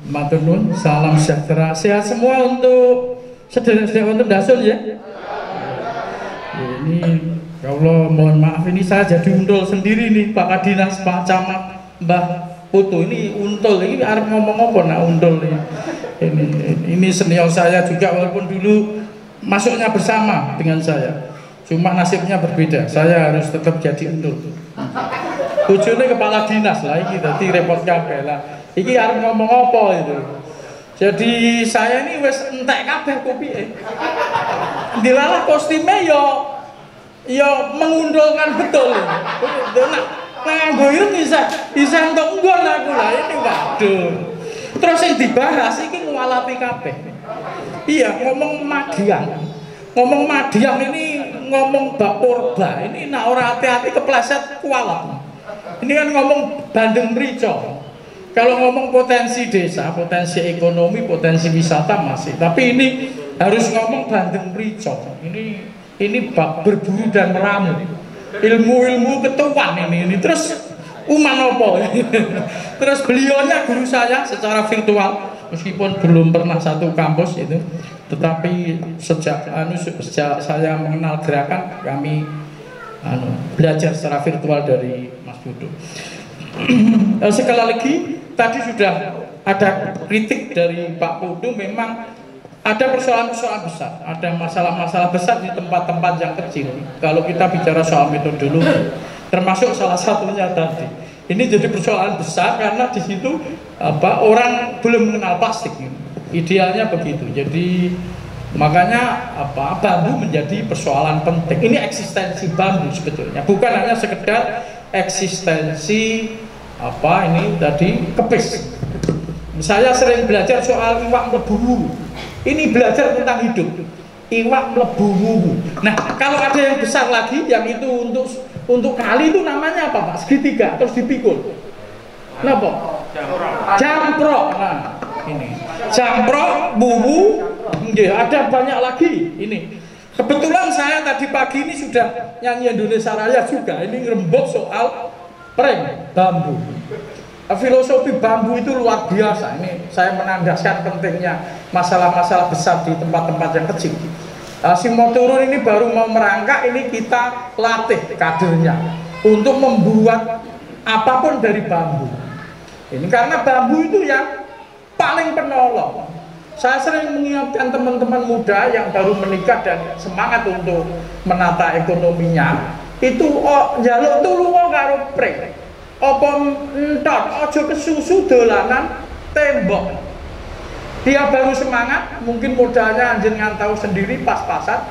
Matur nuwun, salam sejahtera, sehat semua untuk saudara-saudara untuk Dasun ya. Ini ya Allah, mohon maaf ini saya jadi untul sendiri nih Pak Kadinas, Pak Camat, Mbah Putu ini untul, ini arep ngomong apa nak untul nih. Ini senior saya juga walaupun dulu masuknya bersama dengan saya. Cuma nasibnya berbeda, saya harus tetap jadi untul. Bojone kepala dinas lah iki dadi repot kabeh lah. Iki arep ngomong apa itu. Jadi saya ini wis entek kabeh kopike. Dilalah kostumnya yo mengundulkan betul. Nak nganggo ireng bisa entuk nggon aku lah ini waduh. Terus yang dibahas iki ngualapi kabeh. Iya, ngomong Madiang. Ngomong Madiang ini ngomong bab purba. Ini nak ora hati-hati kepleset kualat. Ini kan ngomong Bandeng Mrico. Kalau ngomong potensi desa, potensi ekonomi, potensi wisata masih. Tapi ini harus ngomong Bandeng Mrico. Ini bab berburu dan meramu. Ilmu-ilmu ketuan ini. Terus Umanopo. Terus beliaunya guru saya secara virtual, meskipun belum pernah satu kampus itu. Tetapi sejak saya mengenal gerakan, kami belajar secara virtual dari Mas Dudu. Sekali lagi, tadi sudah ada kritik dari Pak Putu, memang ada persoalan-persoalan besar, ada masalah-masalah besar di tempat-tempat yang kecil. Kalau kita bicara soal metodologi, termasuk salah satunya tadi, ini jadi persoalan besar karena di situ orang belum mengenal plastik. Idealnya begitu. Jadi makanya bambu menjadi persoalan penting. Ini eksistensi bambu sebetulnya, bukan hanya sekedar eksistensi ini tadi kepis. Saya sering belajar soal iwak mlebu. Ini belajar tentang hidup. Iwak mlebu. Nah, kalau ada yang besar lagi, yang itu untuk kali itu namanya apa Pak? Segitiga terus dipikul. Napa? Jamprok. Nah, ini jamprok, bubu. Ada banyak lagi ini. Kebetulan saya tadi pagi ini sudah nyanyi Indonesia Raya juga. Ini ngerembok soal prank bambu. Filosofi bambu itu luar biasa. Ini saya menandaskan pentingnya masalah-masalah besar di tempat-tempat yang kecil. Si Moturun ini baru mau merangkak, ini kita latih kadernya untuk membuat apapun dari bambu. Ini karena bambu itu yang paling penolong. Saya sering mengingatkan teman-teman muda yang baru menikah dan semangat untuk menata ekonominya, itu njaluk tulunga karo prek. Apa entot aja kesusu dolanan tembok. Dia baru semangat, mungkin modalnya anjenengan tahu sendiri pas-pasan.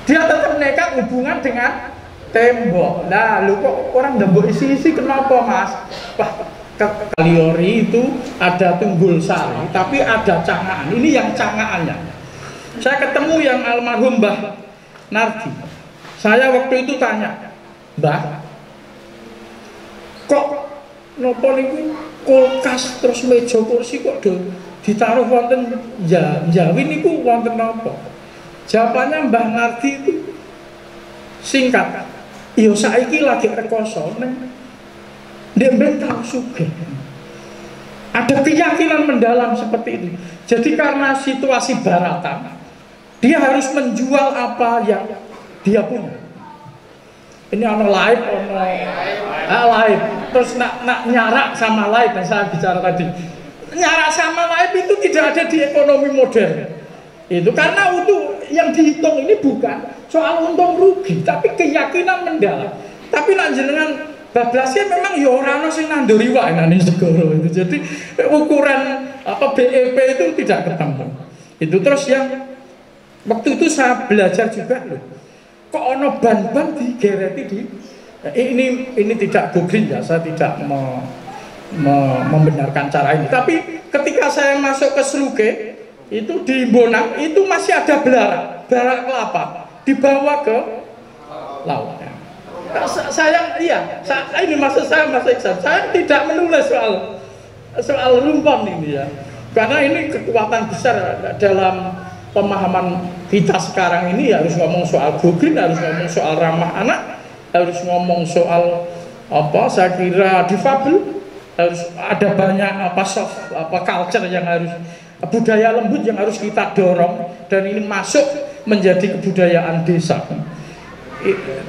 Dia tetap nekat hubungan dengan tembok. Nah, lu kok orang ndembok isi-isi kenapa, Mas? Wah, Kaliori itu ada Tunggul Sari, tapi ada cangaan. Ini yang cangaannya. Saya ketemu yang almarhum Mbah Nardi. Saya waktu itu tanya, Mbah, kok nopo niku kulkas terus meja kursi kok ditaruh wonten Jawi niku wonten napa? Jawabannya Mbah Nardi itu singkat. Yo saiki lagi rekoso neng ndek ben tau sugih. Ada keyakinan mendalam seperti itu. Jadi karena situasi baratan, dia harus menjual apa yang dia punya. Ini live, live. Terus nak nyarak sama live yang saya bicara tadi. Nyarak sama live itu tidak ada di ekonomi modern. Itu karena untuk yang dihitung ini bukan soal untung rugi, tapi keyakinan mendalam. Tapi nak jenengan bablasnya memang ya ora ono sing nanduri wae nang segoro itu. Jadi ukuran BEP itu tidak ketemu. Itu terus yang waktu itu saya belajar juga loh. Kok ono ban-ban digereti di ini tidak googling ya, saya tidak membenarkan cara ini. Tapi ketika saya masuk ke Sruge itu di Bonang itu masih ada belara kelapa dibawa ke laut. Ini maksud saya Mas Iksan, saya tidak menulis soal rumpon ini ya, karena ini kekuatan besar dalam pemahaman kita sekarang ini. Harus ngomong soal googling, harus ngomong soal ramah anak, harus ngomong soal saya kira difabel, harus ada banyak culture yang harus, budaya lembut yang harus kita dorong, dan ini masuk menjadi kebudayaan desa.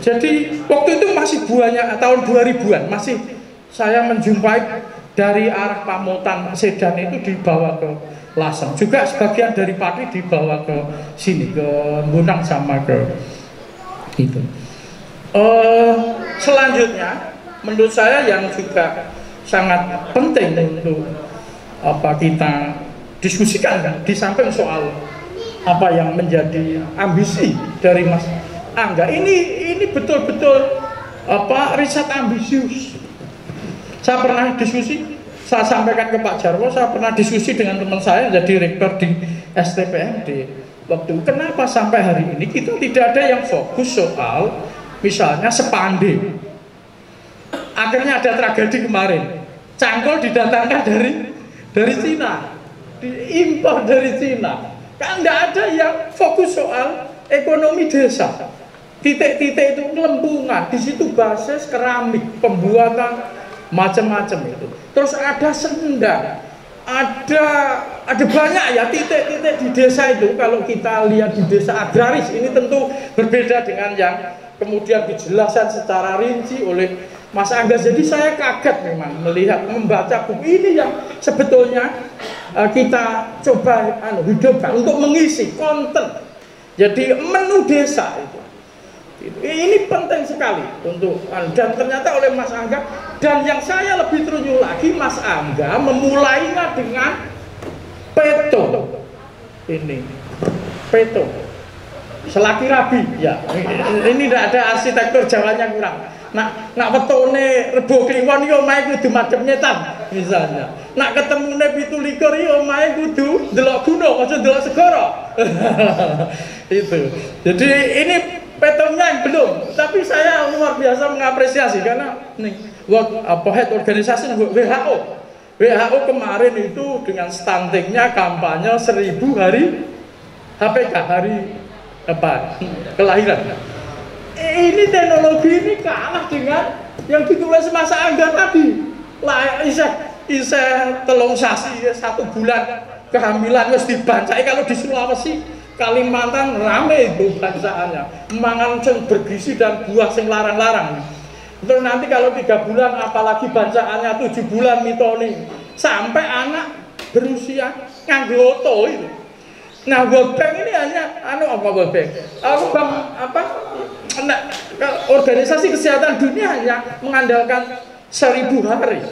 Jadi waktu itu masih banyak, tahun 2000-an masih saya menjumpai dari arah Pamotan Sedan itu dibawa ke Lasem, juga sebagian dari Pati dibawa ke sini, ke Bonang sama ke itu. Selanjutnya menurut saya yang juga sangat penting untuk kita diskusikan, di samping soal apa yang menjadi ambisi dari Mas Angga, ini betul-betul riset ambisius. Saya pernah diskusi, saya sampaikan ke Pak Jarwo, saya pernah diskusi dengan teman saya jadi rektor di STPMD waktu, kenapa sampai hari ini kita tidak ada yang fokus soal misalnya Sepande. Akhirnya ada tragedi kemarin, cangkul didatangkan dari Cina, diimpor dari Cina, kan tidak ada yang fokus soal ekonomi desa. Titik-titik itu lempungan, di situ basis keramik, pembuatan macam-macam itu. Terus ada sendang, ada banyak ya titik-titik di desa itu. Kalau kita lihat di desa agraris ini tentu berbeda dengan yang kemudian dijelaskan secara rinci oleh Mas Angga. Jadi saya kaget memang melihat, membaca buku ini yang sebetulnya kita coba hidupkan untuk mengisi konten. Jadi menu desa itu. Ini penting sekali untuk, dan ternyata oleh Mas Angga, dan yang saya lebih terunyuh lagi, Mas Angga memulainya dengan peto. Ini peto selaki rabi ya, ini tidak ada arsitektur Jawanya kurang. Nak wetone Rebo Kliwon iki omahe kudu madhep nyetan misalnya. Nak ketemune 17 iki omahe kudu ndelok gunung aja ndelok segara. Itu. Jadi ini petonya yang belum, tapi saya luar biasa mengapresiasi karena nih head organisasi WHO kemarin itu dengan stuntingnya kampanye 1000 hari HPK, hari kelahiran. Ini teknologi ini kalah dengan yang ditulis Mas Angga tadi. Lah iseh telung sasi 1 bulan kehamilan harus dibancai. Kalau di Sulawesi, Kalimantan rame itu bancaannya, mangan sing bergizi dan buah sing larang-larang. Terus nanti kalau 3 bulan, apalagi bancaannya 7 bulan mitoni, sampai anak berusia nganggo itu. Nah, World Bank ini hanya World Bank? Organisasi Kesehatan Dunia hanya mengandalkan 1000 hari.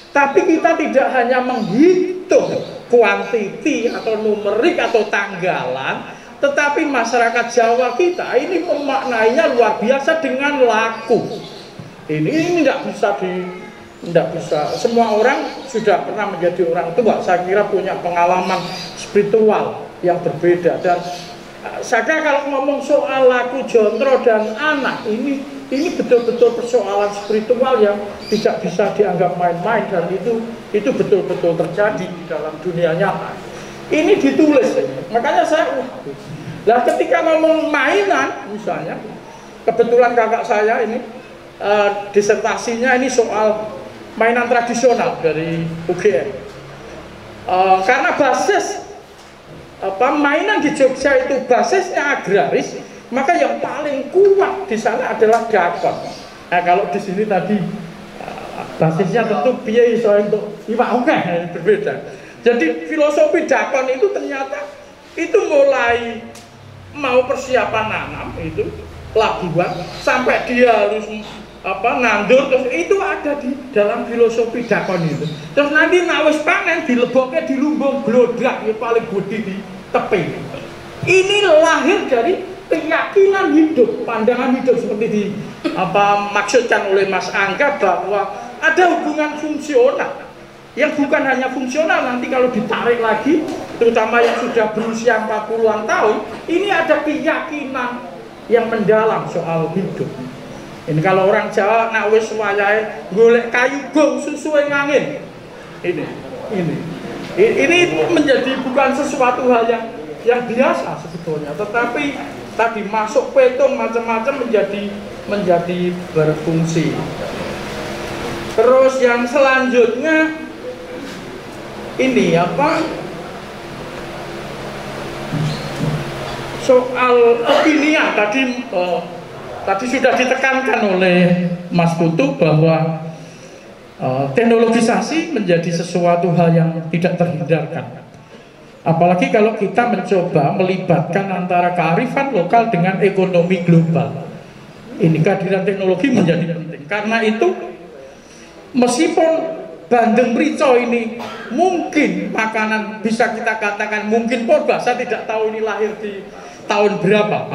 Tapi kita tidak hanya menghitung kuantiti atau numerik atau tanggalan, tetapi masyarakat Jawa kita ini memaknainya luar biasa dengan laku. Ini tidak bisa. Semua orang sudah pernah menjadi orang tua, saya kira punya pengalaman spiritual yang berbeda, dan saya kira kalau ngomong soal laku jontro dan anak ini betul-betul persoalan spiritual yang tidak bisa dianggap main-main, dan itu betul-betul terjadi di dalam dunia nyata. Ini ditulis, makanya saya ketika ngomong mainan misalnya, kebetulan kakak saya ini disertasinya ini soal mainan tradisional dari UGM, karena basis mainan di Jogja itu basisnya agraris, maka yang paling kuat di sana adalah dakon. Nah, kalau di sini tadi basisnya tentu biaya soal untuk iwak berbeda. Jadi filosofi dakon itu ternyata itu mulai mau persiapan nanam itu labuan sampai dia harus nandur, terus itu ada di dalam filosofi dakon itu. Terus nanti nawis panen dileboknya di lumbung glodrak yang paling gede di tepi. Ini lahir dari keyakinan hidup, pandangan hidup seperti maksudkan oleh Mas Angga, bahwa ada hubungan fungsional yang bukan hanya fungsional, nanti kalau ditarik lagi, terutama yang sudah berusia 40-an tahun, ini ada keyakinan yang mendalam soal hidup. Ini kalau orang Jawa nak wis wayahe golek kayu gong sesuai angin. Ini menjadi bukan sesuatu hal yang biasa sebetulnya, tetapi tadi masuk petung macam-macam menjadi berfungsi. Terus yang selanjutnya ini apa? Soal opini tadi sudah ditekankan oleh Mas Putu bahwa teknologisasi menjadi sesuatu hal yang tidak terhindarkan. Apalagi kalau kita mencoba melibatkan antara kearifan lokal dengan ekonomi global. Ini kehadiran teknologi menjadi penting. Karena itu, meskipun bandeng mrico ini mungkin makanan, bisa kita katakan mungkin purba, saya tidak tahu ini lahir di tahun berapa.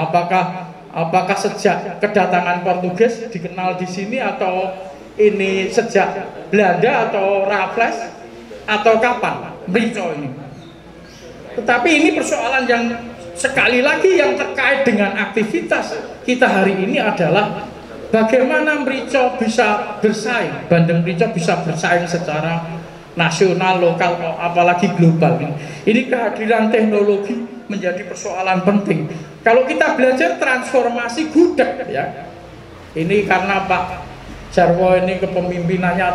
Apakah sejak kedatangan Portugis dikenal di sini, atau ini sejak Belanda atau Raffles, atau kapan mrico ini? Tetapi ini persoalan yang sekali lagi yang terkait dengan aktivitas kita hari ini adalah bagaimana mrico bisa bersaing, bandeng mrico bisa bersaing secara nasional, lokal, apalagi global. Ini kehadiran teknologi menjadi persoalan penting. Kalau kita belajar transformasi gudeg, ya, ini karena Pak Jarwo ini kepemimpinannya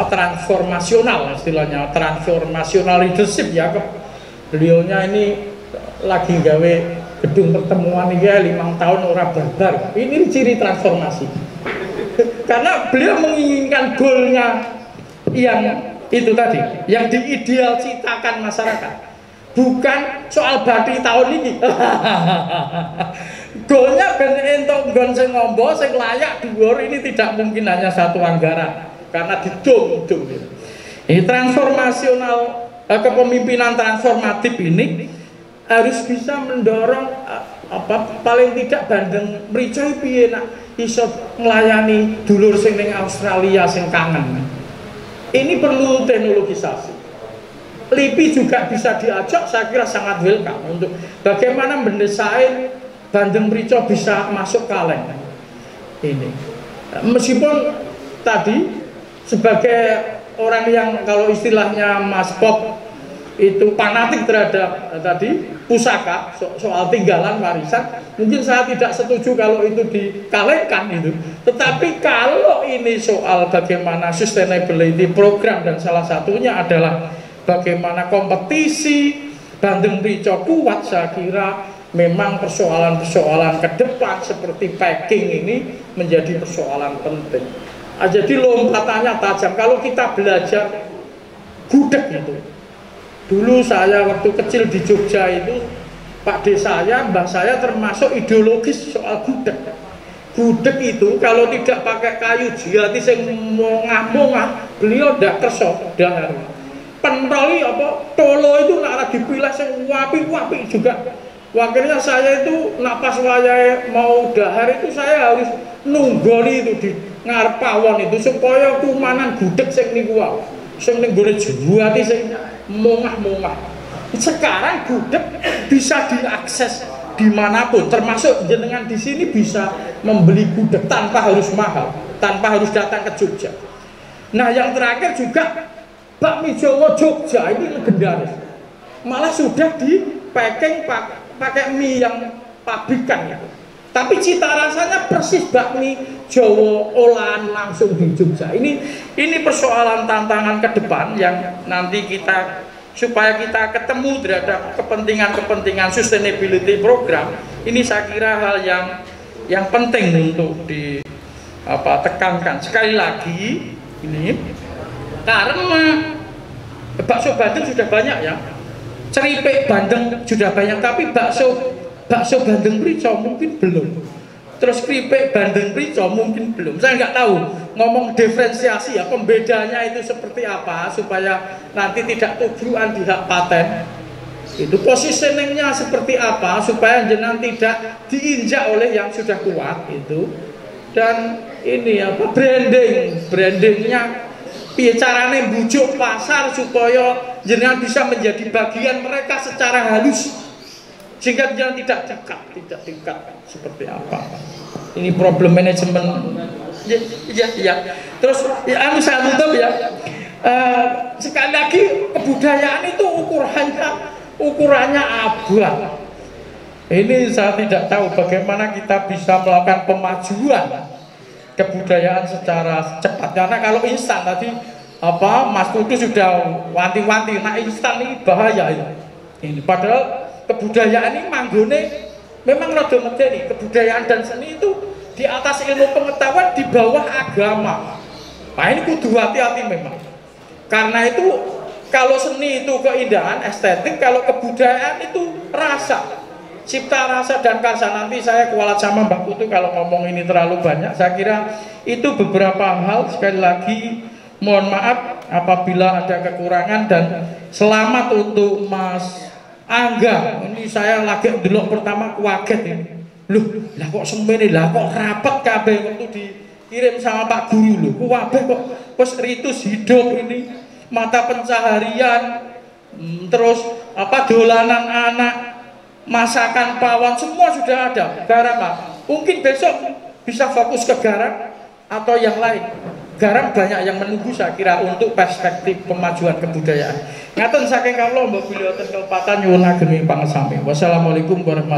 transformasional, istilahnya transformasional leadership, ya. Beliaunya ini lagi gawe gedung pertemuan ini ya 5 tahun orang barbar. Ini ciri transformasi. Karena beliau menginginkan goalnya yang itu tadi, yang diideal citakan masyarakat. Bukan soal bathi tahun ini. Goalnya ben entuk nggon sing ngombo, sing layak dhuwur, ini tidak mungkin hanya satu anggaran karena didung-dung. Ini transformasional, kepemimpinan transformatif ini harus bisa mendorong paling tidak bandeng mrico piye nak iso nglayani dulur sing ning Australia sing kangen. Ini perlu teknologisasi. LIPI juga bisa diajak, saya kira sangat welcome untuk bagaimana mendesain bandeng mrico bisa masuk kaleng. Ini meskipun tadi sebagai orang yang kalau istilahnya Mas Pop itu fanatik terhadap tadi pusaka, soal tinggalan warisan, mungkin saya tidak setuju kalau itu dikalengkan itu. Tetapi kalau ini soal bagaimana sustainability program, dan salah satunya adalah bagaimana kompetisi bandeng mrico kuat, saya kira memang persoalan-persoalan ke depan seperti packing ini menjadi persoalan penting. Jadi lompatannya tajam. Kalau kita belajar gudeg itu, dulu saya waktu kecil di Jogja itu, Pak D saya, mbah saya termasuk ideologis soal gudeg. Gudeg itu kalau tidak pakai kayu jati sing mongah-mongah, beliau ndak kerso dahar. Pentoli tolo itu nak dipilah sing wapi-wapi juga. Akhirnya saya itu nak pas wayahe mau dahar itu saya harus nunggoni itu di ngarep pawon itu supaya kumanan gudeg sing niku wae. Sing ning gone jati sing mongah-mongah. Sekarang gudeg bisa diakses dimanapun, termasuk jenengan di sini bisa membeli gudeg tanpa harus mahal, tanpa harus datang ke Jogja. Nah, yang terakhir juga bakmi Jawa Jogja ini legendaris. Malah sudah di packing pakai mie yang pabrikan itu. Tapi cita rasanya persis bakmi Jawa olahan langsung di Jogja. Ini persoalan tantangan ke depan yang nanti kita, supaya kita ketemu terhadap kepentingan-kepentingan sustainability program. Ini saya kira hal yang penting untuk ditekankan. Sekali lagi ini karena bakso Bandeng sudah banyak, ya, ceripik Bandeng sudah banyak, tapi bakso Bandeng mrico mungkin belum. Terus keripik Bandeng mrico mungkin belum. Saya nggak tahu ngomong diferensiasi, ya, pembedanya itu seperti apa supaya nanti tidak tugrukan di hak paten. Itu positioningnya seperti apa supaya jenengan tidak diinjak oleh yang sudah kuat itu. Dan ini brandingnya piye carane bujuk pasar supaya jenengan bisa menjadi bagian mereka secara halus, sehingga jangan tidak tingkat seperti apa. Ini problem manajemen. Ya. Terus saya tutup, ya. Sekali lagi kebudayaan itu ukurannya abad. Ini saya tidak tahu bagaimana kita bisa melakukan pemajuan kebudayaan secara cepat, karena kalau instan tadi Mas Putu sudah wanti-wanti, nah instan ini bahaya ya. Ini padahal kebudayaan ini manggone memang rada medeni. Kebudayaan dan seni itu di atas ilmu pengetahuan, di bawah agama. Nah ini kudu hati-hati memang. Karena itu kalau seni itu keindahan, estetik, kalau kebudayaan itu rasa, cipta rasa dan karsa. Nanti saya kualat sama Mbak Putu kalau ngomong ini terlalu banyak. Saya kira itu beberapa hal. Sekali lagi mohon maaf apabila ada kekurangan, dan selamat untuk Mas Angga. Ini saya lagi delok pertama kaget ini. Loh, lah kok semene, lah kok rapet kabeh waktu dikirim sama Pak Guru lho. Kabeh kok wis ritus hidup ini, mata pencaharian, terus dolanan anak, masakan pawon, semua sudah ada. Garam apa? Mungkin besok bisa fokus ke garam atau yang lain. Garam banyak yang menunggu saya kira untuk perspektif pemajuan kebudayaan. Ngaten saking kawula mbok bilih wonten kelepatan nyuwun ageng pangesami. Wassalamualaikum warahmatullahi wabarakatuh.